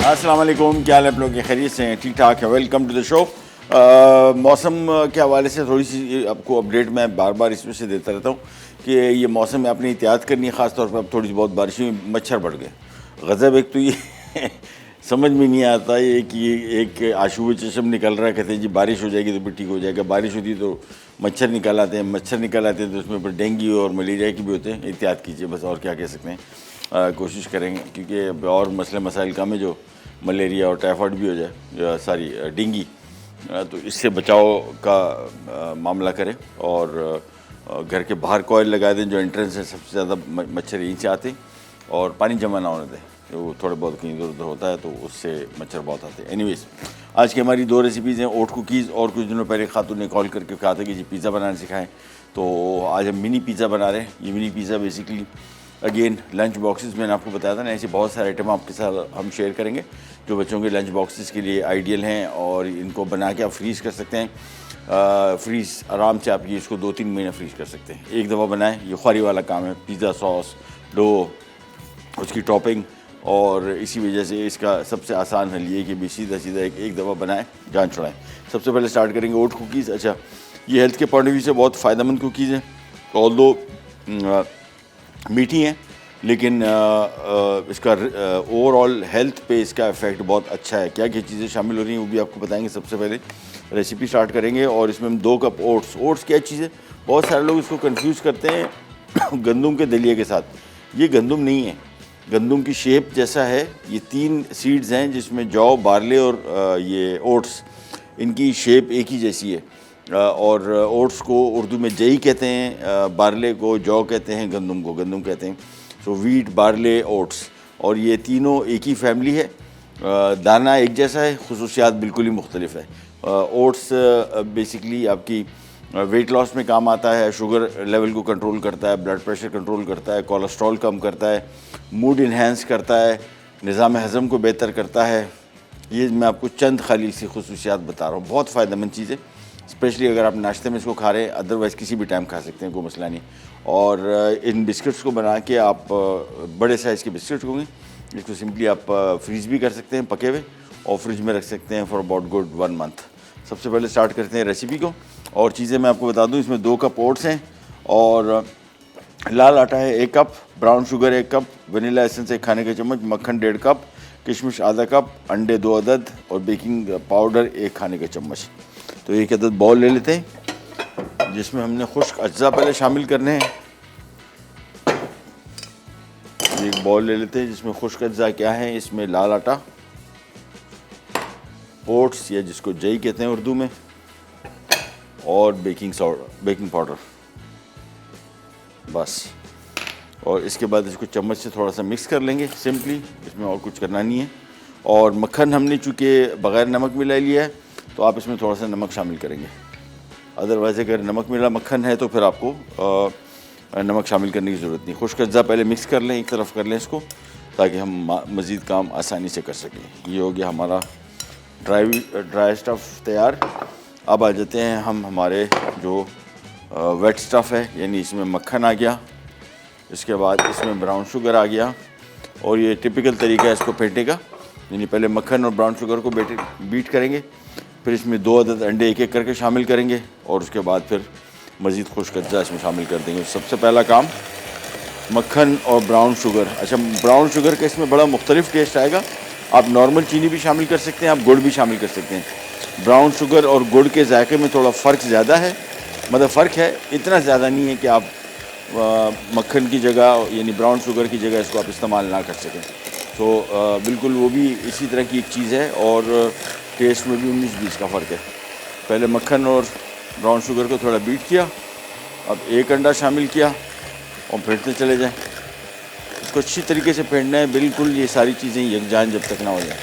अस्सलाम वालेकुम, क्या हाल है आप लोग? खैरियत से हैं? ठीक ठाक है। Welcome to the show. मौसम के हवाले से थोड़ी सी आपको अपडेट मैं बार बार इसमें से देता रहता हूँ कि ये मौसम में आपने एहतियात करनी है। ख़ास तौर पर अब थोड़ी सी बहुत बारिश हुई, मच्छर बढ़ गए। गज़ब एक तो ये समझ में नहीं आता ये कि एक आशूब चशम निकल रहा है, कहते हैं जी बारिश हो जाएगी तो फिर ठीक हो जाएगा। बारिश होती तो मच्छर निकल आते हैं, मच्छर निकल आते हैं तो उसमें फिर डेंगू और मलेरिया की भी होते हैं। एहतियात कीजिए बस, और क्या कह सकते हैं। कोशिश करेंगे क्योंकि अब और मसले मसाइल कम है, जो मलेरिया और टाइफाइड भी हो जाए, सारी डेंगी, तो इससे बचाव का मामला करें। और घर के बाहर कॉइल लगा दें, जो एंट्रेंस है सबसे ज़्यादा मच्छर यहीं से आते हैं। और पानी जमा ना होने दें, वो थोड़ा बहुत कहीं इधर उधर होता है तो उससे मच्छर बहुत आते हैं। एनीवेज, आज की हमारी 2 रेसिपीज़ हैं, ओट कुकीज़। और कुछ दिनों पहले खातून ने कॉल करके कहा था कि जी पिज़्ज़ा बनाना सिखाएं, तो आज हम मिनी पिज़्ज़ा बना रहे हैं। ये mini pizza basically again lunch boxes, मैंने आपको बताया था ना, ऐसे बहुत सारे आइटम आपके साथ हम शेयर करेंगे जो बच्चों के लंच बॉक्सेस के लिए आइडियल हैं। और इनको बना के आप फ्रीज़ कर सकते हैं। फ्रीज़ आराम से आप ये इसको 2-3 महीने फ्रीज़ कर सकते हैं। एक दफ़ा बनाएं, ये ख्वारी वाला काम है। पिज़्ज़ा सॉस, डो, उसकी टॉपिंग, और इसी वजह से इसका सबसे आसान हल ये कि भी सीधा सीधा एक दफ़ा बनाएं, जान छुड़ाएं। सबसे पहले स्टार्ट करेंगे ओट कुकीज़। अच्छा, ये हेल्थ के पॉइंट ऑफ व्यू से बहुत फ़ायदेमंद कुकीज़ हैं। ऑल्दो मीठी हैं, लेकिन इसका ओवरऑल हेल्थ पे इसका इफ़ेक्ट बहुत अच्छा है। क्या क्या चीज़ें शामिल हो रही हैं वो भी आपको बताएंगे। सबसे पहले रेसिपी स्टार्ट करेंगे और इसमें हम 2 कप ओट्स। ओट्स क्या चीज़ है? बहुत सारे लोग इसको कंफ्यूज करते हैं गंदम के दलिए के साथ। ये गंदम नहीं है, गंदम की शेप जैसा है। ये 3 सीड्स हैं जिसमें जौ, बार्ले और ये ओट्स, इनकी शेप एक ही जैसी है। और ओट्स को उर्दू में जई कहते हैं, बार्ले को जौ कहते हैं, गंदम को गंदम कहते हैं। सो वीट, बार्ले, ओट्स, और ये तीनों एक ही फैमिली है। दाना एक जैसा है, खुसूसियात बिल्कुल ही मुख्तलिफ है। ओट्स बेसिकली आपकी वेट लॉस में काम आता है, शुगर लेवल को कंट्रोल करता है, ब्लड प्रेशर कंट्रोल करता है, कोलेस्ट्रॉल कम करता है, मूड इन्हेंस करता है, निज़ाम हज़म को बेहतर करता है। ये मैं आपको चंद खाली सी खुसूसियात बता रहा हूँ। बहुत फ़ायदेमंद चीज़ है, स्पेशली अगर आप नाश्ते में इसको खा रहे हैं। अदरवाइज़ किसी भी टाइम खा सकते हैं, कोई मसला नहीं। और इन बिस्किट्स को बना के आप, बड़े साइज़ के बिस्किट्स होंगे, इसको सिंपली आप फ्रीज़ भी कर सकते हैं पके हुए, और फ्रिज में रख सकते हैं फॉर अबाउट गुड 1 मंथ। सबसे पहले स्टार्ट करते हैं रेसिपी को। और चीज़ें मैं आपको बता दूं, इसमें 2 कप ओट्स हैं, और लाल आटा है 1 cup, brown sugar 1 cup, vanilla essence 1 खाने का चम्मच, मक्खन 1.5 कप, किशमिश आधा कप, अंडे 2 अदद, और बेकिंग पाउडर 1 खाने का चम्मच। तो एक अदद बाउल ले लेते हैं जिसमें हमने खुश्क अज्जा पहले शामिल करने हैं। एक बाउल ले लेते हैं जिसमें खुश्क अज्जा क्या है, इसमें लाल आटा, ओट्स या जिसको जई कहते हैं उर्दू में, और बेकिंग पाउडर, बस। और इसके बाद इसको चम्मच से थोड़ा सा मिक्स कर लेंगे सिंपली, इसमें और कुछ करना नहीं है। और मक्खन हमने चूँकि बग़ैर नमक मिला लिया है तो आप इसमें थोड़ा सा नमक शामिल करेंगे। अदरवाइज़ अगर नमक मिला मक्खन है तो फिर आपको नमक शामिल करने की ज़रूरत नहीं। खुश्क अज्जा पहले मिक्स कर लें, एक तरफ कर लें इसको, ताकि हम मज़ीद काम आसानी से कर सकें। ये हो गया हमारा ड्राई स्टफ़ तैयार। अब आ जाते हैं हम हमारे जो वेट स्टफ़ है, यानी इसमें मक्खन आ गया, इसके बाद इसमें ब्राउन शुगर आ गया। और ये टिपिकल तरीका है इसको फेंटने का, यानी पहले मक्खन और ब्राउन शुगर को बीट करेंगे, फिर इसमें 2 अदद अंडे एक एक करके शामिल करेंगे, और उसके बाद फिर मज़ीद खुश्क अज्जा इसमें शामिल कर देंगे। सबसे पहला काम मक्खन और ब्राउन शुगर। अच्छा, ब्राउन शुगर का इसमें बड़ा मुख्तलिफ टेस्ट आएगा। आप नॉर्मल चीनी भी शामिल कर सकते हैं, आप गुड़ भी शामिल कर सकते हैं। ब्राउन शुगर और गुड़ के जायके में थोड़ा फ़र्क ज़्यादा है, मतलब फ़र्क है, इतना ज़्यादा नहीं है कि आप मक्खन की जगह यानी ब्राउन शुगर की जगह इसको आप इस्तेमाल ना कर सकें। तो बिल्कुल वो भी इसी तरह की एक चीज़ है, और टेस्ट में भी 19-20 का फ़र्क है। पहले मक्खन और ब्राउन शुगर को थोड़ा बीट किया, अब 1 अंडा शामिल किया, और फेंटते चले जाएं। इसको अच्छी तरीके से फेंटना है, बिल्कुल ये सारी चीज़ें यकजान जब तक ना हो जाए।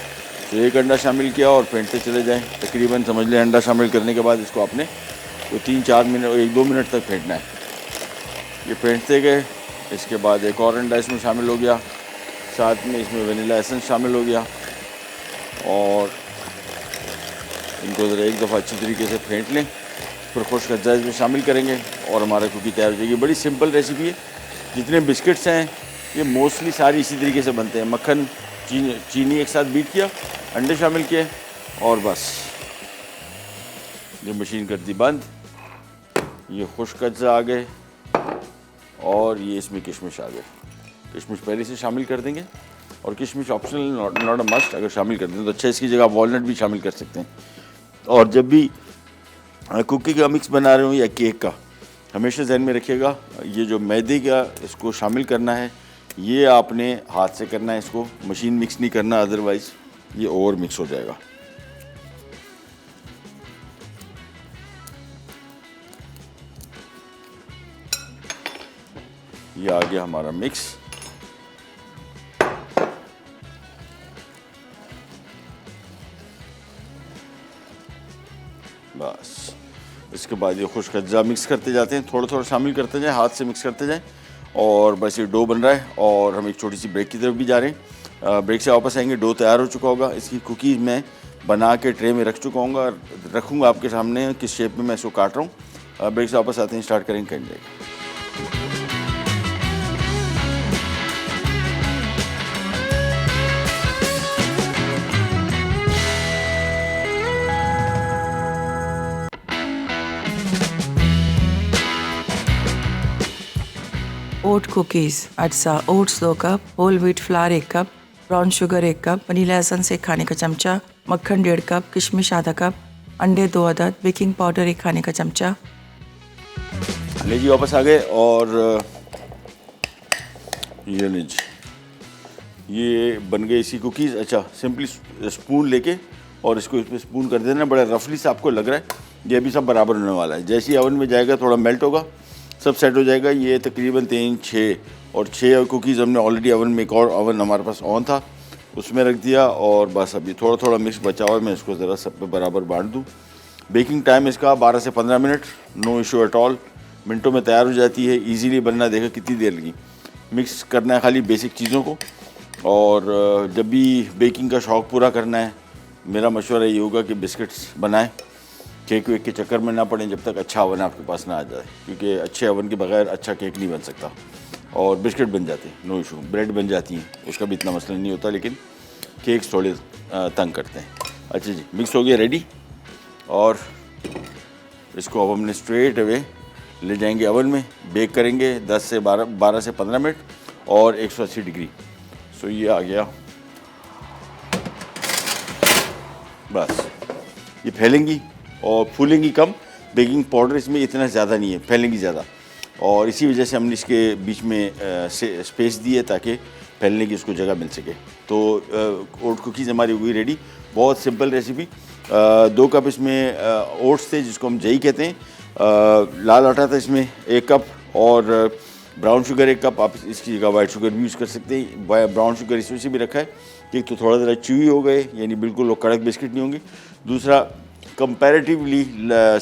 तो 1 अंडा शामिल किया और फेंटते चले जाएं। तकरीबन समझ लें अंडा शामिल करने के बाद इसको आपने तो 3-4 मिनट, 1-2 मिनट तक फेंटना है। ये फेंटते गए, इसके बाद एक और अंडा इसमें शामिल हो गया, साथ में इसमें वनीला एसेंस शामिल हो गया, और इनको ज़रा एक दफ़ा अच्छी तरीके से फेंट लें। फिर खुश्क अज्जा इसमें शामिल करेंगे और हमारा कुकी तैयार हो जाएगी। बड़ी सिंपल रेसिपी है। जितने बिस्किट्स हैं ये मोस्टली सारी इसी तरीके से बनते हैं। मक्खन चीनी एक साथ बीट किया, अंडे शामिल किए और बस ये मशीन कर दी बंद। ये खुश्क अज्जा आ गए और ये इसमें किशमिश आ गए। किशमिश पहले से शामिल कर देंगे और किशमिश ऑप्शनल, नॉट अ मस्ट। अगर शामिल कर दें तो अच्छा, इसकी जगह आप वॉलनट भी शामिल कर सकते हैं। और जब भी कुकी का मिक्स बना रहे हो या केक का, हमेशा जहन में रखिएगा ये जो मैदे का इसको शामिल करना है, ये आपने हाथ से करना है, इसको मशीन मिक्स नहीं करना, अदरवाइज़ ये ओवर मिक्स हो जाएगा। ये आ गया हमारा मिक्स। बस इसके बाद ये खुश्क अज्जा मिक्स करते जाते हैं, थोड़ा थोड़ा शामिल करते जाएं, हाथ से मिक्स करते जाएं। और बस ये डो बन रहा है और हम एक छोटी सी ब्रेक की तरफ भी जा रहे हैं। ब्रेक से वापस आएंगे, डो तैयार हो चुका होगा। इसकी कुकीज़ मैं बना के ट्रे में रख चुका हूँ, रखूँगा आपके सामने किस शेप में मैं इसको काट रहा हूँ। ब्रेक से वापस आते हैं, स्टार्ट करेंगे, कर जाएगा। ओट कुकीज़, अज्जा, oats 2 cup, whole wheat flour 1 cup, brown sugar 1 cup, vanilla essence 1 खाने का चमचा, मक्खन 1.5 कप, किशमिश आधा कप, अंडे 2 अदद, बेकिंग पाउडर 1 खाने का चमचा। ले जी वापस आ गए और ये लीजिए, ये बन गई इसकी कुकीज़। अच्छा, सिंपली स्पून लेके और इसको इसमें स्पून कर देना। बड़ा रफली से आपको लग रहा है, ये भी सब बराबर होने वाला है। जैसे ही ओवन में जाएगा थोड़ा मेल्ट होगा, सब सेट हो जाएगा। ये तकरीबन 3-6 और 6 कुकीज़ हमने ऑलरेडी ओवन में, एक और ओवन हमारे पास ऑन था, उसमें रख दिया। और बस अभी थोड़ा थोड़ा मिक्स बचा हुआ है, मैं इसको ज़रा सब पे बराबर बांट दूँ। बेकिंग टाइम इसका 12 से 15 minute, no issue at all, मिनटों में तैयार हो जाती है। इजीली बनना, देखा कितनी देर लगी। मिक्स करना है खाली बेसिक चीज़ों को। और जब भी बेकिंग का शौक़ पूरा करना है, मेरा मशवरा ये होगा कि बिस्किट्स बनाएं, केक वेक के चक्कर में ना पड़ें जब तक अच्छा ओवन आपके पास ना आ जाए, क्योंकि अच्छे ओवन के बगैर अच्छा केक नहीं बन सकता। और बिस्किट बन जाते हैं, नो इशू, ब्रेड बन जाती हैं, उसका भी इतना मसला नहीं होता, लेकिन केक्स थोड़े तंग करते हैं। अच्छा जी, मिक्स हो गया, रेडी। और इसको अब हमने स्ट्रेट अवे ले जाएंगे ओवन में, बेक करेंगे 10 से 12 से 15 मिनट और 180 डिग्री। सो ये आ गया। बस ये फैलेंगी और फूलेंगी कम। बेकिंग पाउडर इसमें इतना ज़्यादा नहीं है, फैलेंगी ज़्यादा, और इसी वजह से हमने इसके बीच में स्पेस दी है ताकि फैलने की उसको जगह मिल सके। तो ओट कुकीज़ हमारी हो गई रेडी। बहुत सिंपल रेसिपी। 2 कप इसमें ओट्स थे, जिसको हम जई कहते हैं। लाल आटा था इसमें 1 कप और ब्राउन शुगर 1 कप। आप इसकी जगह वाइट शुगर भी यूज़ कर सकते हैं। ब्राउन शुगर इसमें से भी रखा है कि तो थोड़ा ज़रा च्यूई हो गए, यानी बिल्कुल वो कड़क बिस्किट नहीं होंगे। दूसरा, कंपैरेटिवली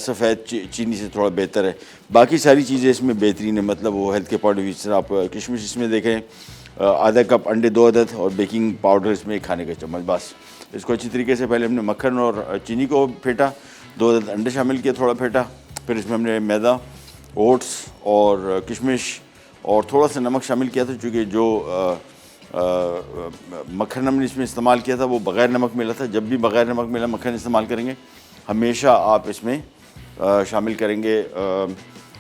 सफ़ेद चीनी से थोड़ा बेहतर है। बाकी सारी चीज़ें इसमें बेहतरीन है, मतलब वो हेल्थ के पॉइंट ऑफ व्यू से। आप किशमिश इसमें देखें, आधा कप, अंडे 2 अदद और बेकिंग पाउडर इसमें 1 खाने का चम्मच। बस इसको अच्छी तरीके से पहले हमने मक्खन और चीनी को फेंटा, 2 अदद अंडे शामिल किए, थोड़ा फेंटा। फिर इसमें हमने मैदा, ओट्स और किशमिश और थोड़ा सा नमक शामिल किया था, चूँकि जो मक्खन हमने इसमें इस्तेमाल किया था वो बग़ैर नमक मिला था। जब भी बग़ैर नमक मिला मक्खन इस्तेमाल करेंगे, हमेशा आप इसमें शामिल करेंगे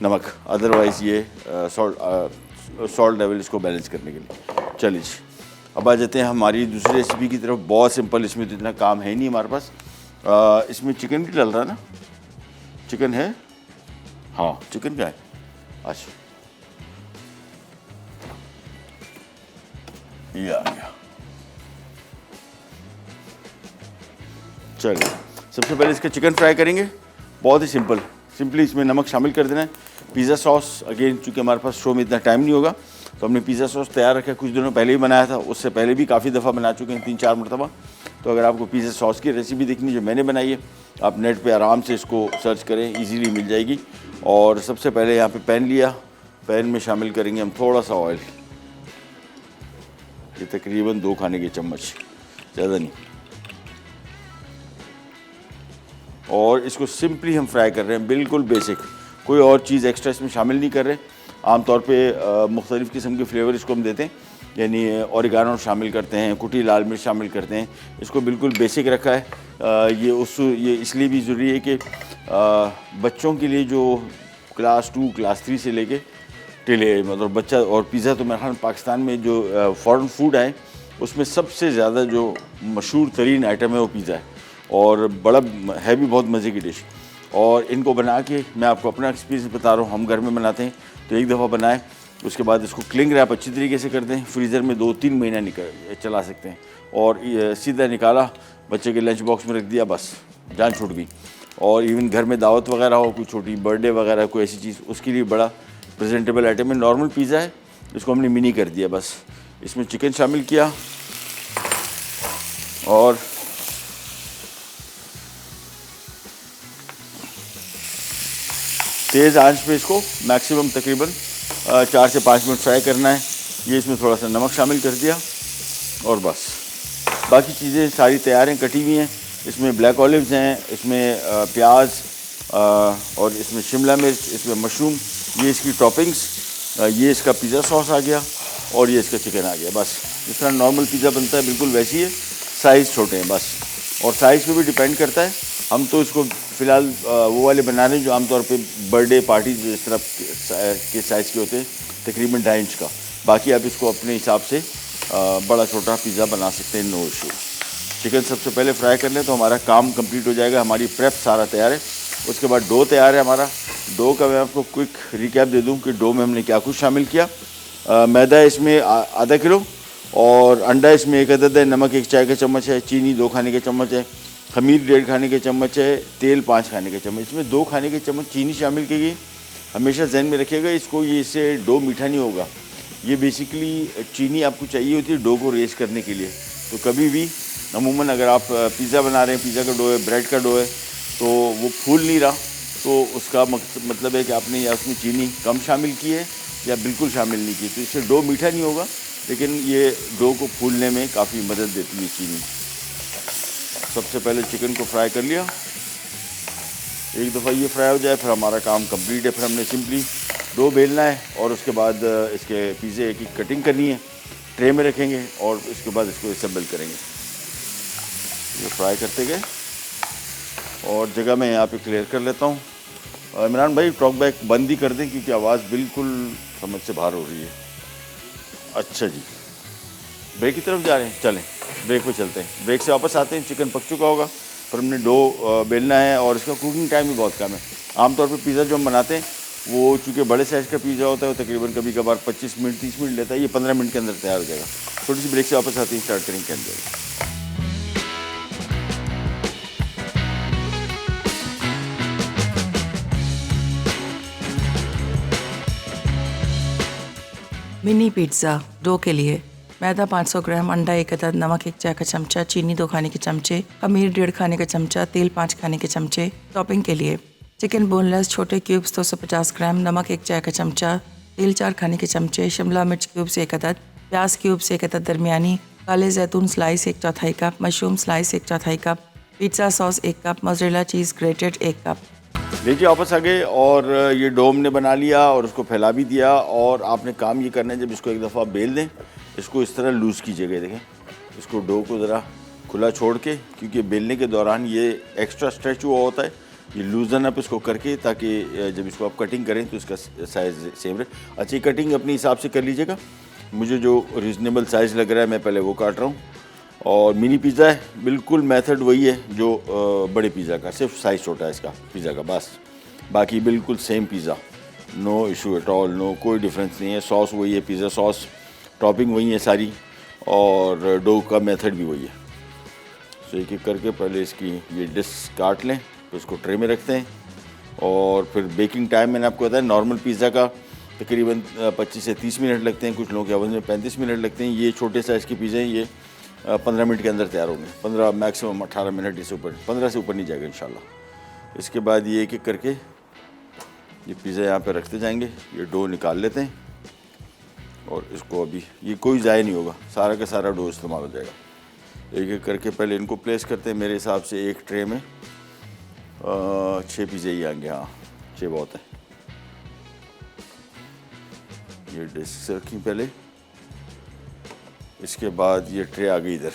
नमक, अदरवाइज़ ये सॉल्ट लेवल इसको बैलेंस करने के लिए। चलिए अब आ जाते हैं हमारी दूसरी रेसिपी की तरफ। बहुत सिंपल, इसमें तो इतना काम है नहीं हमारे पास। इसमें चिकन भी डल रहा है ना? चिकन है, हाँ चिकन क्या है। अच्छा, ये आ गया। चलिए सबसे पहले इसका चिकन फ्राई करेंगे। बहुत ही सिंपली इसमें नमक शामिल कर देना है। पिज़्ज़ा सॉस, अगेन चूँकि हमारे पास शो में इतना टाइम नहीं होगा तो हमने पिज़्ज़ा सॉस तैयार रखा है। कुछ दिनों पहले ही बनाया था, उससे पहले भी काफ़ी दफ़ा बना चुके हैं, 3-4 मरतबा। तो अगर आपको पिज़्ज़ा सॉस की रेसिपी देखनी जो मैंने बनाई है, आप नेट पे आराम से इसको सर्च करें, इजीली मिल जाएगी। और सबसे पहले यहाँ पे पैन लिया, पैन में शामिल करेंगे हम थोड़ा सा ऑयल, ये तकरीबन 2 खाने के चम्मच, ज़्यादा नहीं। और इसको सिंपली हम फ्राई कर रहे हैं, बिल्कुल बेसिक, कोई और चीज़ एक्स्ट्रा इसमें शामिल नहीं कर रहे। आमतौर पे मुख्तलिफ़ किस्म के फ्लेवर इसको हम देते हैं, यानी ओरिगानो शामिल करते हैं, कुटी लाल मिर्च शामिल करते हैं। इसको बिल्कुल बेसिक रखा है। ये इसलिए भी ज़रूरी है कि बच्चों के लिए जो क्लास 2 क्लास 3 से लेके टिले मतलब बच्चा, और पिज़्ज़ा तो मेरे ख्याल पाकिस्तान में जो फॉरेन फूड है उसमें सबसे ज़्यादा जो मशहूर तरीन आइटम है वो पिज़्ज़ा है, और बड़ा है भी बहुत मज़े की डिश। और इनको बना के मैं आपको अपना एक्सपीरियंस बता रहा हूँ, हम घर में बनाते हैं तो एक दफ़ा बनाएं, उसके बाद इसको क्लिंग रैप अच्छी तरीके से कर दें, फ्रीज़र में 2-3 महीना चला सकते हैं। और सीधा निकाला, बच्चे के लंच बॉक्स में रख दिया, बस जान छूट गई। और इवन घर में दावत वगैरह हो, कोई छोटी बर्थडे वगैरह कोई ऐसी चीज़, उसके लिए बड़ा प्रेजेंटेबल आइटम है। नॉर्मल पिज़्ज़ा है, इसको हमने मिनी कर दिया। बस इसमें चिकन शामिल किया और तेज़ आंच पे इसको मैक्सिमम तकरीबन 4 से 5 मिनट फ्राई करना है। ये इसमें थोड़ा सा नमक शामिल कर दिया और बस बाकी चीज़ें सारी तैयार हैं, कटी हुई हैं। इसमें ब्लैक ऑलिव्स हैं, इसमें प्याज और इसमें शिमला मिर्च, इसमें मशरूम, ये इसकी टॉपिंग्स, ये इसका पिज़्ज़ा सॉस आ गया और ये इसका चिकन आ गया। बस जिस तरह नॉर्मल पिज़्ज़ा बनता है बिल्कुल वैसी है, साइज़ छोटे हैं बस। और साइज़ पे भी डिपेंड करता है। हम तो इसको फ़िलहाल वो वाले बना रहे हैं जो आमतौर पे बर्थडे पार्टी जिस तरह के साइज़ के होते हैं, तकरीबन 2.5 इंच का। बाकी आप इसको अपने हिसाब से बड़ा छोटा पिज़्ज़ा बना सकते हैं, नो इशू। चिकन सबसे पहले फ्राई कर लें तो हमारा काम कंप्लीट हो जाएगा, हमारी प्रेप सारा तैयार है। उसके बाद डो तैयार है हमारा। डो का मैं आपको क्विक रिकैप दे दूं कि डो में हमने क्या कुछ शामिल किया। मैदा इसमें आधा किलो, और अंडा इसमें 1 अदद है, नमक 1 चाय का चम्मच है, चीनी 2 खाने के चम्मच है, खमीर 1.5 खाने के चम्मच है, तेल 5 खाने के चम्मच। इसमें 2 खाने के चम्मच चीनी शामिल की गई। हमेशा जहन में रखिएगा इसको, ये इससे डो मीठा नहीं होगा। ये बेसिकली चीनी आपको चाहिए होती है डो को रेस करने के लिए। तो कभी भी अमूमन अगर आप पिज़्ज़ा बना रहे हैं, पिज़्ज़ा का डो है, ब्रेड का डो है, तो वो फूल नहीं रहा, तो उसका मतलब है कि आपने या उसमें चीनी कम शामिल की है या बिल्कुल शामिल नहीं की। तो इससे डो मीठा नहीं होगा, लेकिन ये डो को फूलने में काफ़ी मदद देती है चीनी। सबसे पहले चिकन को फ्राई कर लिया। एक दफ़ा ये फ्राई हो जाए फिर हमारा काम कंप्लीट है। फिर हमने सिंपली डो बेलना है और उसके बाद इसके पिज़्ज़े की कटिंग करनी है, ट्रे में रखेंगे और इसके बाद इसको असेंबल करेंगे। ये फ्राई करते गए और जगह मैं यहाँ पे क्लियर कर लेता हूँ। इमरान भाई टॉक बैक बंद ही कर दें क्योंकि आवाज़ बिल्कुल समझ से बाहर हो रही है। अच्छा जी, ब्रेक की तरफ जा रहे हैं, चलें ब्रेक पे चलते हैं। ब्रेक से वापस आते हैं। चिकन पक चुका होगा, पर हमने डो बेलना है और इसका कुकिंग टाइम भी बहुत कम है। आमतौर पे पिज़्ज़ा जो हम बनाते हैं वो चूँकि बड़े साइज़ का पिज़्ज़ा होता है वो तकरीबन कभी कभार 25 मिनट 30 मिनट लेता है। ये 15 मिनट के अंदर तैयार हो जाएगा। थोड़ी सी ब्रेक से वापस आते हैं, स्टार्ट करेंगे क्या जाएगा। मिनी पिज़्ज़ा डो के लिए मैदा 500 ग्राम, अंडा 1 अदद, नमक 1 चाय का चमचा, चीनी 2 खाने के चमचे, खमीर 1.5 खाने का चमचा, तेल 5 खाने के चमचे। टॉपिंग के लिए चिकन बोनलेस छोटे क्यूब्स 250 ग्राम, नमक 1 चाय का चमचा, तेल 4 खाने के चमचे, शिमला मिर्च क्यूब्स 1 अदद, प्याज क्यूब्स 1 अदद दरमियानी, काले जैतून slice 1/4 cup, mushroom slice 1/4 cup, pizza sauce 1 cup, mozzarella cheese grated 1 cup. देखिए वापस आ गए और ये डो हमने बना लिया और उसको फैला भी दिया। और आपने काम ये करना है, जब इसको एक दफ़ा बेल दें इसको इस तरह लूज़ कीजिएगा। देखें इसको डो को ज़रा खुला छोड़ के, क्योंकि बेलने के दौरान ये एक्स्ट्रा स्ट्रेच हुआ होता है, ये लूजन अप इसको करके, ताकि जब इसको आप कटिंग करें तो इसका साइज़ सेम रहे। अच्छी कटिंग अपने हिसाब से कर लीजिएगा। मुझे जो रीज़नेबल साइज़ लग रहा है मैं पहले वो काट रहा हूँ। और मिनी पिज़्ज़ा है, बिल्कुल मेथड वही है जो बड़े पिज़्ज़ा का, सिर्फ साइज़ छोटा है इसका पिज़्ज़ा का बस। बाकी बिल्कुल same pizza, no issue at all, no कोई डिफरेंस नहीं है। सॉस वही है, पिज़्ज़ा सॉस, टॉपिंग वही है सारी, और डो का मेथड भी वही है। सो एक एक करके पहले इसकी ये डिश काट लें, तो इसको ट्रे में रखते हैं। और फिर बेकिंग टाइम मैंने आपको बताया नॉर्मल पिज़्ज़ा का तकरीबन 25 से 30 मिनट लगते हैं, कुछ लोगों के आवाज़ में 35 मिनट लगते हैं। ये छोटे साइज़ के पिज़्ज़े हैं, ये 15 मिनट के अंदर तैयार होंगे, 15 मैक्सिमम 18 मिनट, इससे ऊपर 15 से ऊपर नहीं जाएगा इंशाल्लाह। इसके बाद ये एक एक करके ये पिज़्ज़ा यहाँ पे रखते जाएंगे। ये डो निकाल लेते हैं और इसको अभी ये कोई ज़ाया नहीं होगा, सारा का सारा डो इस्तेमाल हो जाएगा। एक एक करके पहले इनको प्लेस करते हैं। मेरे हिसाब से एक ट्रे में 6 पिज़्ज़े ही आएंगे। हाँ 6 बहुत है। ये डिश रखी पहले इसके बाद ये ट्रे आ गई इधर,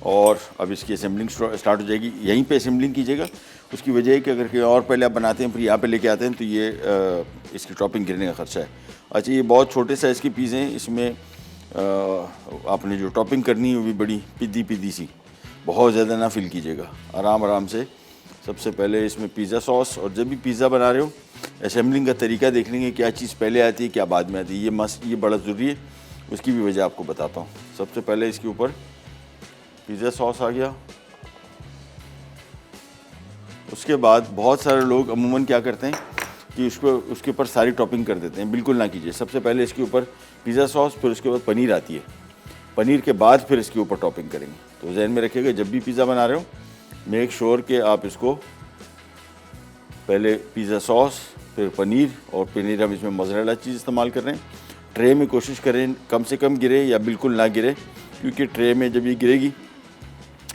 और अब इसकी असेंबलिंग स्टार्ट हो जाएगी। यहीं पे असेंबलिंग कीजिएगा, उसकी वजह है कि अगर कहीं और पहले आप बनाते हैं फिर यहाँ पे लेके आते हैं तो ये इसकी टॉपिंग गिरने का खर्चा है। अच्छा, ये बहुत छोटे साइज़ की पीज़े हैं, इसमें आपने जो टॉपिंग करनी है वो भी बड़ी पिद्दी सी, बहुत ज़्यादा ना फिल कीजिएगा, आराम आराम से। सबसे पहले इसमें पिज़्ज़ा सॉस, और जब भी पिज़्ज़ा बना रहे हो असेंबलिंग का तरीका देख लेंगे, क्या चीज़ पहले आती है क्या बाद में आती है, ये बड़ा ज़रूरी है। उसकी भी वजह आपको बताता हूँ। सबसे पहले इसके ऊपर पिज़्ज़ा सॉस आ गया। उसके बाद बहुत सारे लोग अमूमन क्या करते हैं कि उसके ऊपर सारी टॉपिंग कर देते हैं, बिल्कुल ना कीजिए। सबसे पहले इसके ऊपर पिज़्ज़ा सॉस, फिर उसके बाद पनीर आती है, पनीर के बाद फिर इसके ऊपर टॉपिंग करेंगे। तो जहन में रखिएगा, जब भी पिज़्ज़ा बना रहे हो मेक श्योर कि आप इसको पहले पिज़्ज़ा सॉस, फिर पनीर, और पनीर हम इसमें मोज़रेला चीज़ इस्तेमाल कर रहे हैं। ट्रे में कोशिश करें कम से कम गिरे या बिल्कुल ना गिरे, क्योंकि ट्रे में जब ये गिरेगी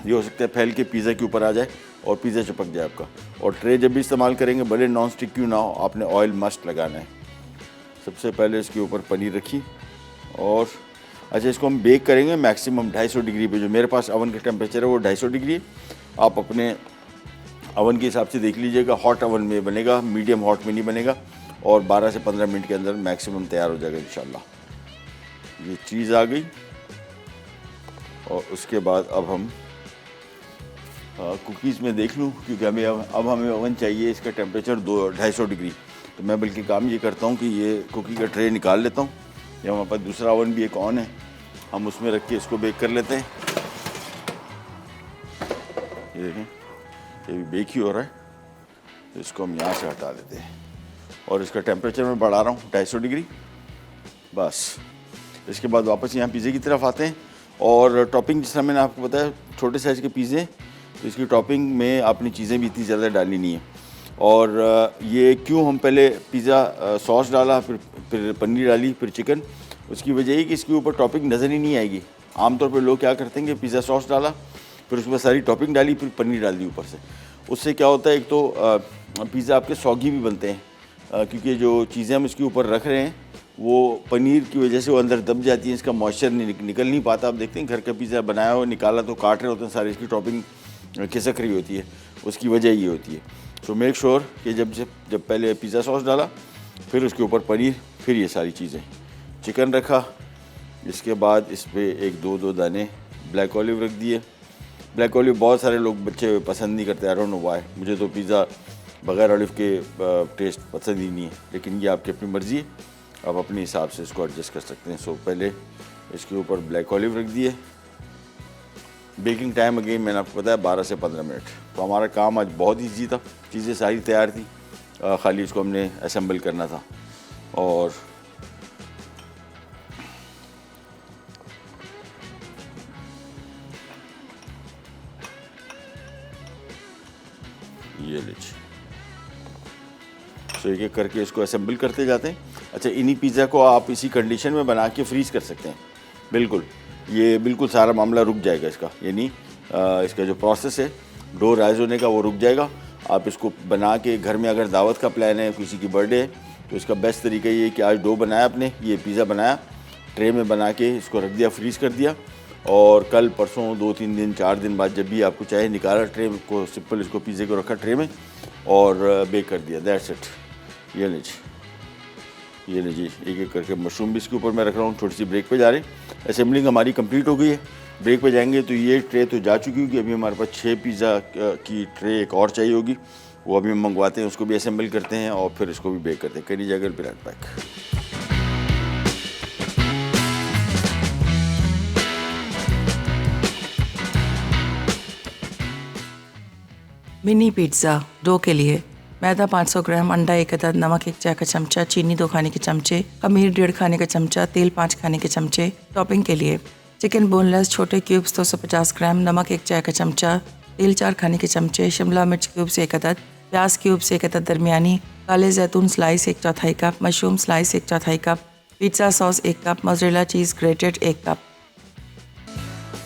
ये हो सकता है फैल के पिज़्ज़ा के ऊपर आ जाए और पिज़्ज़ा चिपक जाए आपका। और ट्रे जब भी इस्तेमाल करेंगे भले नॉन स्टिक क्यों ना हो, आपने ऑयल मस्ट लगाना है। सबसे पहले इसके ऊपर पनीर रखी, और अच्छा इसको हम बेक करेंगे मैक्सिमम 250 डिग्री पे। जो मेरे पास अवन का टेम्परेचर है वो 250 डिग्री है। आप अपने अवन के हिसाब से देख लीजिएगा, हॉट अवन में बनेगा, मीडियम हॉट में नहीं बनेगा, और 12 से 15 मिनट के अंदर मैक्सिमम तैयार हो जाएगा इंशाल्लाह। ये चीज़ आ गई, और उसके बाद अब हम कुकीज़ में देख लूँ, क्योंकि अब हमें ओवन चाहिए इसका टेम्परेचर 250 डिग्री। तो मैं बल्कि काम ये करता हूँ कि ये कुकी का ट्रे निकाल लेता हूँ, या हमारे पास दूसरा ओवन भी एक ऑन है, हम उसमें रख के इसको बेक कर लेते हैं। ये देखें, ये भी बेक ही हो रहा है, तो इसको हम यहाँ से हटा देते हैं, और इसका टेम्परेचर मैं बढ़ा रहा हूँ 250 डिग्री बस। इसके बाद वापस यहाँ पिज़्ज़े की तरफ आते हैं, और टॉपिंग जिस तरह मैंने आपको बताया छोटे साइज़ के पिज़्ज़े, तो इसकी टॉपिंग में अपनी चीज़ें भी इतनी ज़्यादा डालनी नहीं है। और ये क्यों हम पहले पिज़्ज़ा सॉस डाला, फिर पनीर डाली, फिर चिकन, उसकी वजह है कि इसके ऊपर टॉपिंग नज़र ही नहीं आएगी। आमतौर पर लोग क्या करते हैं कि पिज़्ज़ा सॉस डाला, फिर उसके बाद सारी टॉपिंग डाली, फिर पनीर डाल दी ऊपर से। उससे क्या होता है, एक तो पिज़्ज़ा आपके सॉगी भी बनते हैं, क्योंकि जो चीज़ें हम इसके ऊपर रख रहे हैं वो पनीर की वजह से वो अंदर दब जाती है, इसका मॉइस्चर निकल नहीं पाता। आप देखते हैं घर का पिज़्ज़ा बनाया हो, निकाला तो काट रहे होते हैं सारी, इसकी टॉपिंग खिसक रही होती है, उसकी वजह ये होती है। सो मेक श्योर कि जब पहले पिज़्ज़ा सॉस डाला, फिर उसके ऊपर पनीर, फिर ये सारी चीज़ें, चिकन रखा, इसके बाद इस पर 1-2 दाने ब्लैक ऑलिव रख दिए। ब्लैक ऑलिव बहुत सारे लोग बच्चे पसंद नहीं करते, आई डोंट नो व्हाई। मुझे तो पिज़्ज़ा बगैर ऑलिव के टेस्ट पसंद ही नहीं है, लेकिन ये आपकी अपनी मर्ज़ी है, आप अपने हिसाब से इसको एडजस्ट कर सकते हैं। सो पहले इसके ऊपर ब्लैक ऑलिव रख दिए। बेकिंग टाइम अगेन मैंने आपको बताया 12 से 15 मिनट। तो हमारा काम आज बहुत ईजी था, चीज़ें सारी तैयार थी, खाली इसको हमने असेंबल करना था। और ये लीजिए, सो एक एक करके इसको असेंबल करते जाते हैं। अच्छा, इन्हीं पिज़्ज़ा को आप इसी कंडीशन में बना के फ्रीज़ कर सकते हैं, बिल्कुल ये बिल्कुल सारा मामला रुक जाएगा इसका, यानी इसका जो प्रोसेस है डो राइज होने का वो रुक जाएगा। आप इसको बना के घर में अगर दावत का प्लान है, किसी की बर्थडे है, तो इसका बेस्ट तरीका ये है कि आज डो बनाया आपने, ये पिज़्ज़ा बनाया, ट्रे में बना के इसको रख दिया, फ्रीज़ कर दिया, और कल परसों 2-3 दिन 4 दिन बाद जब भी आपको चाहे निकाला ट्रे को, सिंपल इसको पिज़्ज़े को रखा ट्रे में और बेक कर दिया, दैट्स इट। ये लीजिए एक एक करके मशरूम भी इसके ऊपर मैं रख रहा हूँ। थोड़ी सी ब्रेक पे जा रहे हैं, असेंबलिंग हमारी कंप्लीट हो गई है, ब्रेक पे जाएंगे तो ये ट्रे तो जा चुकी होगी। अभी हमारे पास 6 पिज़्ज़ा की ट्रे एक और चाहिए होगी, वो अभी हम मंगवाते हैं, उसको भी असेंबल करते हैं और फिर इसको भी बेक करते हैं। करी जाएगा फिर पैक। मिनी पिज़्ज़ा डो के लिए मैदा 500 ग्राम, अंडा 1 अदद, नमक 1 चाय का चमचा, चीनी 2 खाने के चमचे, खमीर 1.5 खाने का चमचा, तेल 5 खाने के चमचे। टॉपिंग के लिए चिकन बोनलेस छोटे क्यूब्स 250 ग्राम, नमक 1 चाय का चमचा, तेल 4 खाने के चमचे, शिमला मिर्च क्यूब्स 1 अदद, प्याज क्यूब्स 1 अदद दरमियानी, काले जैतून slice 1/4 cup, mushroom slice 1/4 cup, pizza sauce 1 cup, mozzarella cheese grated 1 cup.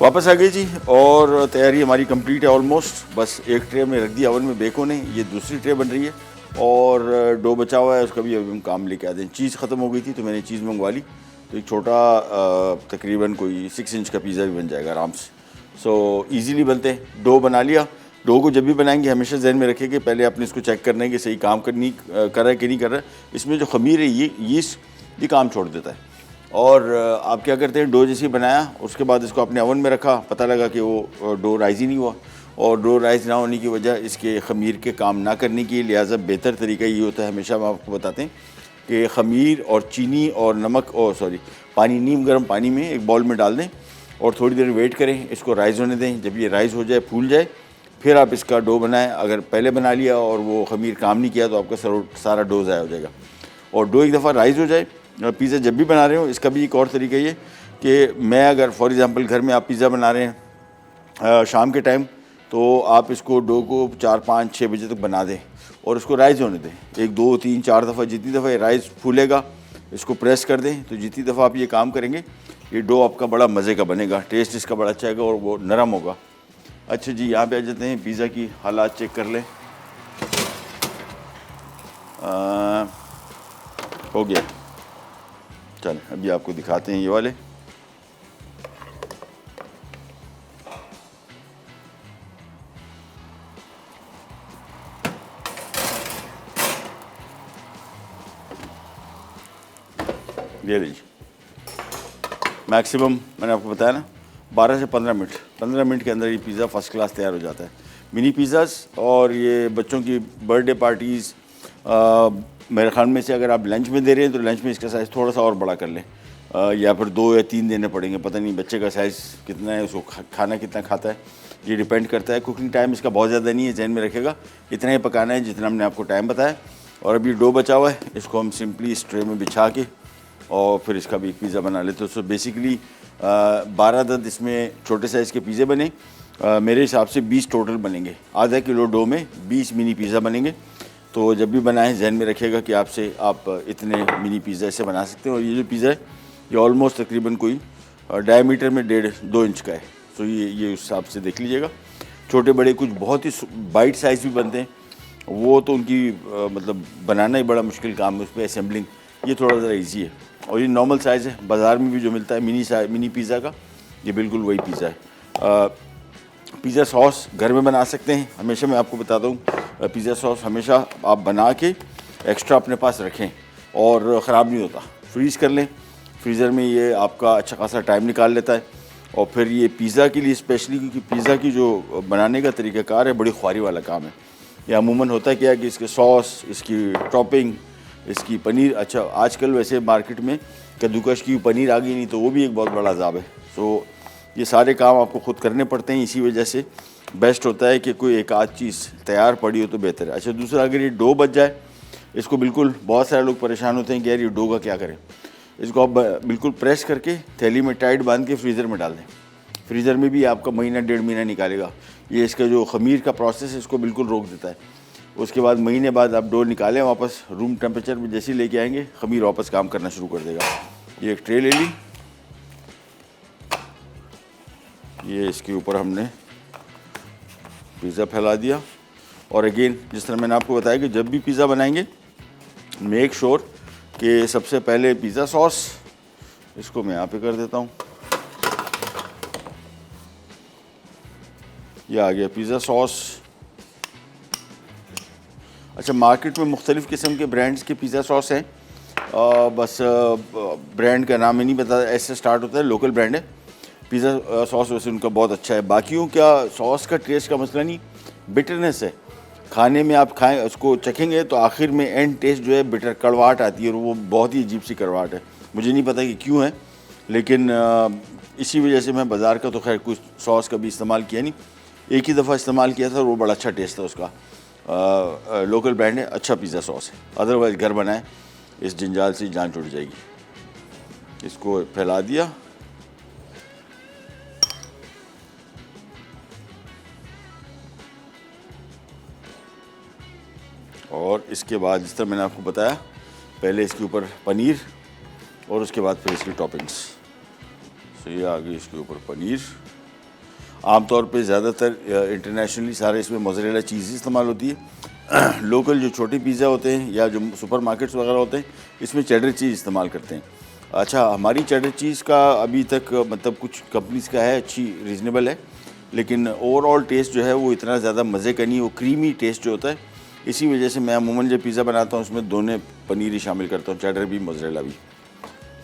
वापस आ गई जी, और तैयारी हमारी कंप्लीट है ऑलमोस्ट। बस एक ट्रे में रख दिया ओवन में बेक होने, ये दूसरी ट्रे बन रही है, और डो बचा हुआ है, उसका भी अभी हम काम लेके आते हैं। चीज़ ख़त्म हो गई थी तो मैंने चीज़ मंगवा ली, तो एक छोटा तकरीबन कोई 6 इंच का पिज़्ज़ा भी बन जाएगा आराम से। सो ईज़िली बनते हैं। डो बना लिया। डो को जब भी बनाएंगे हमेशा जहन में रखें कि पहले आपने इसको चेक करना है कि सही काम कर रहा है कि नहीं कर रहा है। इसमें जो खमीर है ये यीस्ट ये काम छोड़ देता है। और आप क्या करते हैं, डो जैसे बनाया उसके बाद इसको अपने ओवन में रखा, पता लगा कि वो डो राइज ही नहीं हुआ, और डो राइज ना होने की वजह इसके खमीर के काम ना करने की, लिहाजा बेहतर तरीका ये होता है, हमेशा हम आपको बताते हैं कि खमीर और चीनी और नमक और पानी, नीम गर्म पानी में एक बाउल में डाल दें और थोड़ी देर वेट करें, इसको राइज़ होने दें। जब ये राइज़ हो जाए, फूल जाए, फिर आप इसका डो बनाएं। अगर पहले बना लिया और वो खमीर काम नहीं किया तो आपका सारा डो ज़ाया हो जाएगा। और डो एक दफ़ा राइज़ हो जाए, पिज़्ज़ा जब भी बना रहे हो, इसका भी एक और तरीका ये कि मैं अगर फॉर एग्ज़ाम्पल घर में आप पिज़्ज़ा बना रहे हैं शाम के टाइम, तो आप इसको डो को 4, 5, 6 बजे तक बना दें और उसको राइज़ होने दें। 1, 2, 3, 4 दफ़ा, जितनी दफ़ा ये राइज़ फूलेगा इसको प्रेस कर दें। तो जितनी दफ़ा आप ये काम करेंगे ये डो आपका बड़ा मज़े का बनेगा, टेस्ट इसका बड़ा अच्छा आएगा और वो नरम होगा। अच्छा जी, यहाँ पे आ जाते हैं, पिज़्ज़ा की हालात चेक कर लें। हो गया। चल अभी आपको दिखाते हैं ये वाले। ये लीजिए, मैक्सिमम मैंने आपको बताया ना 12 से 15 मिनट के अंदर ये पिज़्ज़ा फ़र्स्ट क्लास तैयार हो जाता है। मिनी पिज़्ज़ास और ये बच्चों की बर्थडे पार्टीज़, मेरे ख्याल में से अगर आप लंच में दे रहे हैं तो लंच में इसका साइज़ थोड़ा सा और बड़ा कर लें, या फिर 2 या 3 देने पड़ेंगे, पता नहीं बच्चे का साइज़ कितना है, उसको खाना कितना खाता है, ये डिपेंड करता है। कुकिंग टाइम इसका बहुत ज़्यादा नहीं है, जहन में रखेगा इतना ही पकाना है जितना हमने आपको टाइम बताया। और अभी डो बचा हुआ है, इसको हम सिंपली इस ट्रे में बिछा के और फिर इसका भी पिज़्ज़ा बना लेते हैं। सो बेसिकली 12 दर्द इसमें छोटे साइज़ के पिज़्ज़े बने, मेरे हिसाब से 20 टोटल बनेंगे। आधा किलो डो में 20 मिनी पिज़्ज़ा बनेंगे। तो जब भी बनाएं जहन में रखिएगा कि आप इतने मिनी पिज़्ज़ा ऐसे बना सकते हैं। और ये जो पिज़्ज़ा है ये ऑलमोस्ट तकरीबन कोई डायमीटर में 1.5-2 इंच का है। सो ये उस हिसाब से देख लीजिएगा। छोटे बड़े कुछ बहुत ही बाइट साइज़ भी बनते हैं, वो तो उनकी मतलब बनाना ही बड़ा मुश्किल काम है, उस पर असेंबलिंग ये थोड़ा ज़रा ईजी है। और ये नॉर्मल साइज़ है, बाज़ार में भी जो मिलता है मिनी पिज़्ज़ा का, ये बिल्कुल वही पिज़्ज़ा है। पिज़्ज़ा सॉस घर में बना सकते हैं। हमेशा मैं आपको बताता हूँ, पिज़्ज़ा सॉस हमेशा आप बना के एक्स्ट्रा अपने पास रखें और ख़राब नहीं होता। फ्रीज़ कर लें, फ्रीज़र में ये आपका अच्छा खासा टाइम निकाल लेता है। और फिर ये पिज़्ज़ा के लिए स्पेशली, क्योंकि पिज़्ज़ा की जो बनाने का तरीक़ाकार है बड़ी ख्वारी वाला काम है। ये अमूमन होता क्या है कि इसके सॉस, इसकी टॉपिंग, इसकी पनीर, अच्छा आजकल वैसे मार्केट में कद्दूकश की पनीर आ गई, नहीं तो वो भी एक बहुत बड़ा अज़ाब है। सो ये सारे काम आपको ख़ुद करने पड़ते हैं, इसी वजह से बेस्ट होता है कि कोई एक आध चीज़ तैयार पड़ी हो तो बेहतर है। अच्छा दूसरा, अगर ये डो बच जाए, इसको बिल्कुल, बहुत सारे लोग परेशान होते हैं कि यार ये डो का क्या करें, इसको आप बिल्कुल प्रेस करके थैली में टाइट बांध के फ्रीज़र में डाल दें। फ्रीज़र में भी आपका महीना 1.5 महीना निकालेगा। ये इसका जो खमीर का प्रोसेस है इसको बिल्कुल रोक देता है। उसके बाद महीने बाद आप डो निकालें वापस, रूम टेम्परेचर में जैसे ही लेके आएंगे खमीर वापस काम करना शुरू कर देगा। ये एक ट्रे ले ली, ये इसके ऊपर हमने पिज़्ज़ा फैला दिया। और अगेन जिस तरह मैंने आपको बताया कि जब भी पिज़्ज़ा बनाएंगे मेक श्योर कि सबसे पहले पिज़्ज़ा सॉस, इसको मैं यहाँ पे कर देता हूँ, ये आ गया पिज़्ज़ा सॉस। अच्छा मार्केट में मुख्तलिफ़ किस्म के ब्रांड्स के पिज़्ज़ा सॉस हैं, बस ब्रांड का नाम ही नहीं पता, ऐसे स्टार्ट होता है, लोकल ब्रांड है। पिज़्ज़ा सॉस वैसे उनका बहुत अच्छा है। बाकियों का सॉस का टेस्ट का मसला नहीं, बिटरनेस है। खाने में आप खाएं, उसको चखेंगे तो आखिर में एंड टेस्ट जो है बिटर, कड़वाहट आती है, और वो बहुत ही अजीब सी कड़वाहट है। मुझे नहीं पता कि क्यों है, लेकिन इसी वजह से मैं बाज़ार का तो खैर कुछ सॉस कभी इस्तेमाल किया नहीं, एक ही दफ़ा इस्तेमाल किया था और वो बड़ा अच्छा टेस्ट था उसका। लोकल ब्रांड है, अच्छा पिज़्ज़ा सॉस है। अदरवाइज़ घर बनाए, इस जंजाल से जान छूट जाएगी। इसको फैला दिया, और इसके बाद जिस तरह मैंने आपको बताया, पहले इसके ऊपर पनीर और उसके बाद फिर इसकी टॉपिंग्स। तो ये आ गई इसके ऊपर पनीर। आमतौर पे ज़्यादातर इंटरनेशनली सारे इसमें मोज़रेला चीज़ इस्तेमाल होती है। लोकल जो छोटे पिज़्ज़ा होते हैं या जो सुपर मार्केट्स वगैरह होते हैं, इसमें चेडर चीज़ इस्तेमाल करते हैं। अच्छा, हमारी चेडर चीज़ का अभी तक मतलब कुछ कंपनीज़ का है, अच्छी रीज़नेबल है, लेकिन ओवरऑल टेस्ट जो है वो इतना ज़्यादा मज़े का नहीं, वो क्रीमी टेस्ट जो होता है। इसी वजह से मैं अमूमन जब पिज़्ज़ा बनाता हूँ उसमें दोनों पनीर ही शामिल करता हूँ, चेडर भी मोज़रेला भी।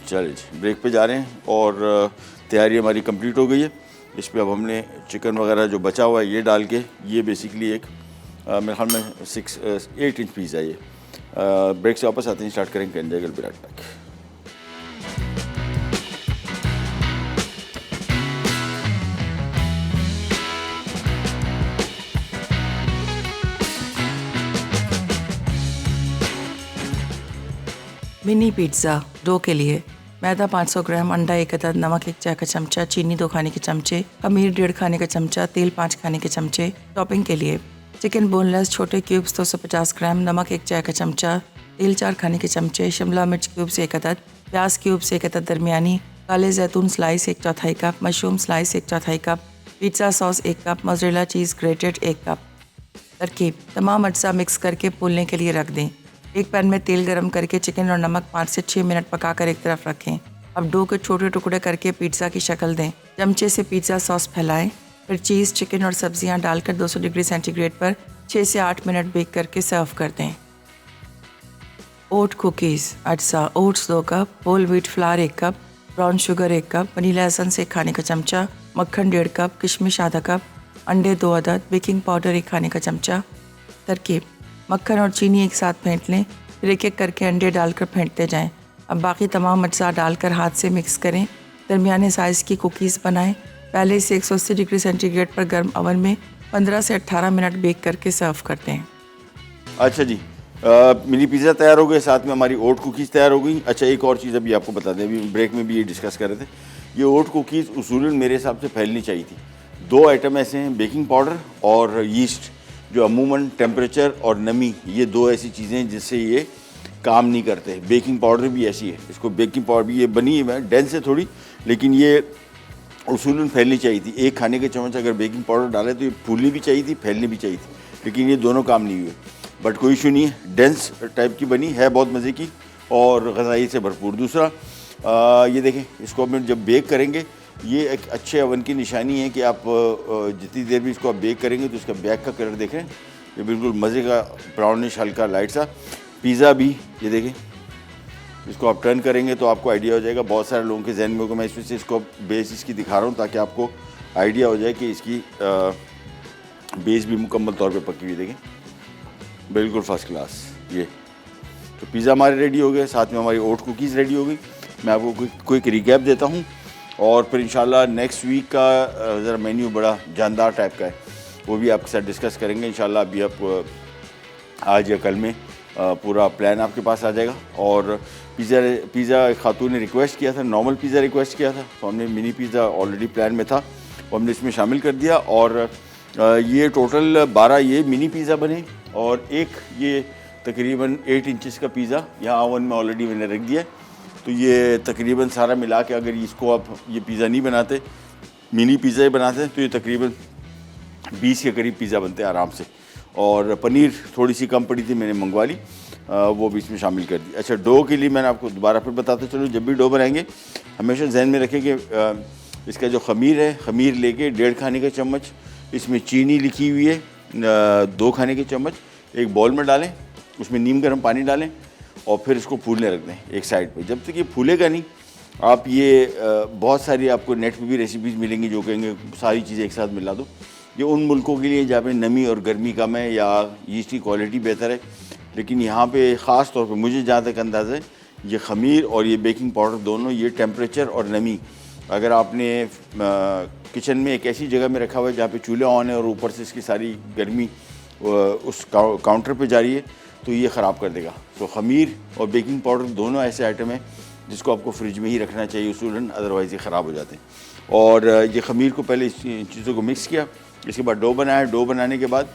चलिए जी, ब्रेक पे जा रहे हैं और तैयारी हमारी कंप्लीट हो गई है। इस पे अब हमने चिकन वगैरह जो बचा हुआ है ये डाल के, ये बेसिकली एक मेरे ख्याल में 8 इंच पिज़्ज़ा ये। ब्रेक से वापस आते हैं, स्टार्ट करेंगे एंजॉय कर विराट पैक। मिनी पिज़्ज़ा डो के लिए मैदा 500 ग्राम, अंडा 1 अदद, नमक 1 चाय का चमचा, चीनी 2 खाने के चमचे, खमीर 1.5 खाने का चमचा, तेल 5 खाने के चमचे। टॉपिंग के लिए चिकन बोनलेस छोटे क्यूब्स 250 ग्राम, नमक 1 चाय का चमचा, तेल 4 खाने के चमचे, शिमला मिर्च क्यूब्स 1 अदद, प्याज क्यूब्स 1 अदद दरमियानी, काले जैतून slice 1/4 cup, mushroom slice 1/4 cup, pizza sauce 1 cup, mozzarella cheese grated 1 cup. तरकीब: तमाम अज्जा मिक्स करके फूलने के लिए रख दें। एक पैन में तेल गरम करके चिकन और नमक 5 से 6 मिनट पकाकर एक तरफ रखें। अब डो के छोटे टुकड़े करके पिज़्ज़ा की शक्ल दें। चमचे से पिज़्ज़ा सॉस फैलाएं, फिर चीज़, चिकन और सब्जियां डालकर 200 डिग्री सेंटीग्रेड पर 6 से 8 मिनट बेक करके सर्व कर दें। ओट कुकीज़ अज्जा: oats 2 cup, whole wheat flour 1 cup, brown sugar 1 cup, vanilla essence 1 खाने का चमचा, मक्खन 1.5 कप, किशमिश आधा कप, अंडे 2 अदद, बेकिंग पाउडर 1 खाने का चमचा। तरकीब: मक्खन और चीनी एक साथ फेंट लें, फिर एक एक करके अंडे डालकर फेंटते जाएं। अब बाकी तमाम अज्जा डालकर हाथ से मिक्स करें। दरमियाने साइज़ की कुकीज़ बनाएं। पहले इसे 180 डिग्री सेंटीग्रेड पर गर्म ओवन में 15 से 18 मिनट बेक करके सर्व करते हैं। अच्छा जी, मिनी पिज़्ज़ा तैयार हो गए, साथ में हमारी ओट कुकीज़ तैयार हो गई। अच्छा, एक और चीज़ अभी आपको बता दें, अभी ब्रेक में भी ये डिस्कस कर रहे थे, ये ओट कुकीज़ उसूलन मेरे हिसाब से फैलनी चाहिए थी। 2 आइटम ऐसे हैं, बेकिंग पाउडर और यीस्ट, जो अमूमन टेम्परेचर और नमी, ये 2 ऐसी चीज़ें हैं जिससे ये काम नहीं करते। बेकिंग पाउडर भी ऐसी है, इसको बेकिंग पाउडर भी ये बनी है डेंस है थोड़ी, लेकिन ये उसूलन फैलनी चाहिए थी। 1 खाने के चम्मच अगर बेकिंग पाउडर डाले तो ये फूलनी भी चाहिए थी, फैलनी भी चाहिए थी, लेकिन ये दोनों काम नहीं हुए। बट कोई इशू नहीं है, डेंस टाइप की बनी है, बहुत मज़े की और ग़ज़ाई से भरपूर। दूसरा, ये देखें, इसको हम जब बेक करेंगे, ये एक अच्छे ओवन की निशानी है कि आप जितनी देर भी इसको आप बेक करेंगे तो इसका बैक का कलर देखें, ये बिल्कुल मज़े का ब्राउनिश हल्का लाइट सा। पिज़्ज़ा भी ये देखें, इसको आप टर्न करेंगे तो आपको आइडिया हो जाएगा। बहुत सारे लोगों के जहन में होगा, मैं इसमें से इसको बेस इसकी दिखा रहा हूँ ताकि आपको आइडिया हो जाए कि इसकी बेस भी मुकम्मल तौर पे पकी हुई। देखें, बिल्कुल फर्स्ट क्लास। ये तो पिज़्ज़ा हमारे रेडी हो गए, साथ में हमारी ओट कुकीज़ रेडी हो गई। मैं आपको क्विक रिकैप देता हूँ और फिर इंशाल्लाह नेक्स्ट वीक का ज़रा मेन्यू बड़ा जानदार टाइप का है, वो भी आपके साथ डिस्कस करेंगे इंशाल्लाह। अभी आप आज या कल में पूरा प्लान आपके पास आ जाएगा। और पिज़्ज़ा एक खातून ने रिक्वेस्ट किया था, नॉर्मल पिज़्ज़ा रिक्वेस्ट किया था, तो हमने मिनी पिज़्ज़ा ऑलरेडी प्लान में था, वो हमने इसमें शामिल कर दिया। और ये टोटल 12 ये मिनी पिज़्ज़ा बने और एक ये तकरीबन 8 इंचेस का पिज़्ज़ा यहाँ ओवन में ऑलरेडी मैंने रख दिया है। तो ये तकरीबन सारा मिला के अगर इसको आप ये पिज़्ज़ा नहीं बनाते, मिनी पिज़्ज़ा ही बनाते तो ये तकरीबन 20 के करीब पिज़्ज़ा बनते हैं आराम से। और पनीर थोड़ी सी कम पड़ी थी, मैंने मंगवा ली, वो भी इसमें शामिल कर दी। अच्छा, डो के लिए मैंने आपको दोबारा फिर बताते चलो, जब भी डो बनाएंगे हमेशा जहन में रखें कि इसका जो खमीर है, खमीर लेके 1.5 खाने का चम्मच, इसमें चीनी लिखी हुई है 2 खाने के चम्मच, एक बॉल में डालें, उसमें नीम गर्म पानी डालें और फिर इसको फूलने रख दें एक साइड पे। जब तक ये फूलेगा नहीं, आप ये बहुत सारी आपको नेट पे भी रेसिपीज़ मिलेंगी जो कहेंगे सारी चीज़ें एक साथ मिला दो। ये उन मुल्कों के लिए जहाँ पे नमी और गर्मी कम है या यीस्ट की क्वालिटी बेहतर है, लेकिन यहाँ पे ख़ास तौर पे मुझे जहाँ तक अंदाज़ा है, ये खमीर और ये बेकिंग पाउडर दोनों, ये टेम्परेचर और नमी, अगर आपने किचन में एक ऐसी जगह में रखा हुआ है जहाँ पे चूल्हा ऑन है और ऊपर से इसकी सारी गर्मी उस काउंटर पे जा रही है, तो ये ख़राब कर देगा। तो खमीर और बेकिंग पाउडर दोनों ऐसे आइटम हैं जिसको आपको फ्रिज में ही रखना चाहिए उसूलन, अदरवाइज़ ये ख़राब हो जाते हैं। और ये खमीर को पहले इस चीज़ों को मिक्स किया, इसके बाद डो बनाया। डो बनाने के बाद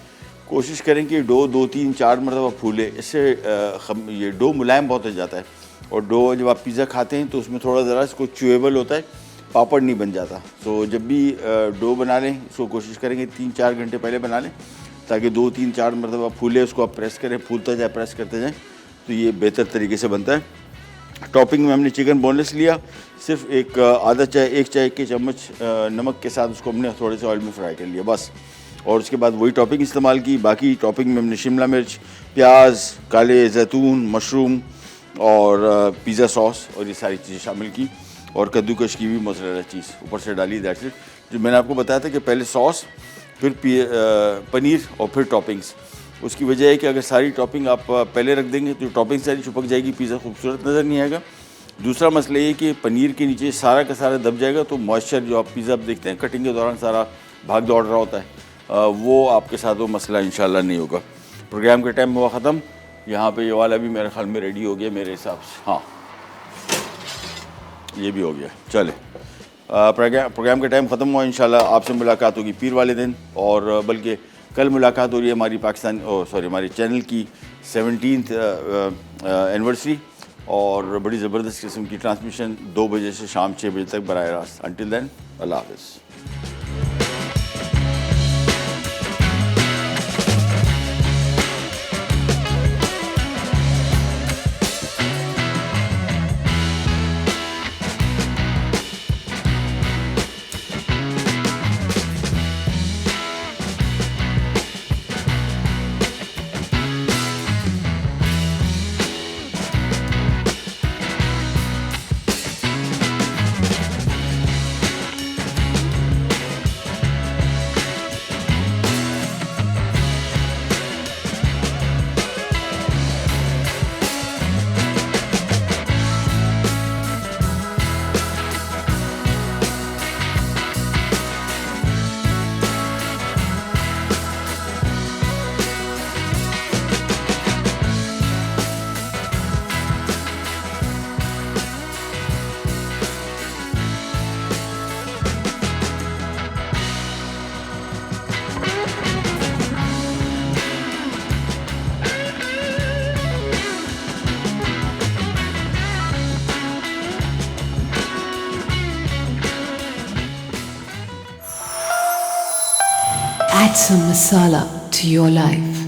कोशिश करें कि डो 2, 3, 4 मरतबा फूले, इससे ये डो मुलायम बहुत हो जाता है। और डो जब आप पिज़्ज़ा खाते हैं तो उसमें थोड़ा ज़रा इसको च्यूएबल होता है, पापड़ नहीं बन जाता। तो जब भी डो बना लें, इसको कोशिश करेंगे 3-4 घंटे पहले बना लें ताकि 2, 3, 4 मरतबा फूले, उसको आप प्रेस करें, फूलता जाए, प्रेस करते जाएँ, तो ये बेहतर तरीके से बनता है। टॉपिंग में हमने चिकन बोनलेस लिया, सिर्फ एक चाय के चम्मच नमक के साथ उसको हमने थोड़े से ऑयल में फ्राई कर लिया बस। और उसके बाद वही टॉपिंग इस्तेमाल की। बाकी टॉपिंग में हमने शिमला मिर्च, प्याज, काले जैतून, मशरूम और पिज़्ज़ा सॉस और ये सारी चीज़ें शामिल की, और कद्दूकश की भी मोज़रेला चीज़ ऊपर से डाली। That's it. जो मैंने आपको बताया था कि पहले सॉस, फिर पनीर और फिर टॉपिंग्स। उसकी वजह है कि अगर सारी टॉपिंग आप पहले रख देंगे तो टॉपिंग सारी चिपक जाएगी, पिज़्ज़ा खूबसूरत नज़र नहीं आएगा। दूसरा मसला ये कि पनीर के नीचे सारा का सारा दब जाएगा, तो मॉइस्चर जो आप पिज़्ज़ा देखते हैं कटिंग के दौरान सारा भाग दौड़ रहा होता है, वो आपके साथ वो मसला इंशाल्लाह नहीं होगा। प्रोग्राम के टाइम हुआ ख़त्म। यहाँ पे ये वाला भी मेरे ख्याल में रेडी हो गया मेरे हिसाब से। हाँ, ये भी हो गया। चले, प्रोग्राम का टाइम ख़त्म हुआ। इंशाल्लाह आपसे मुलाकात होगी पीर वाले दिन, और बल्कि कल मुलाकात हो रही है हमारी हमारे चैनल की 17th एनिवर्सरी, और बड़ी ज़बरदस्त किस्म की ट्रांसमिशन 2 बजे से शाम 6 बजे तक बराह रास्त। अंटिल देन, अल्लाह हाफ़िज़। Add some masala to your life.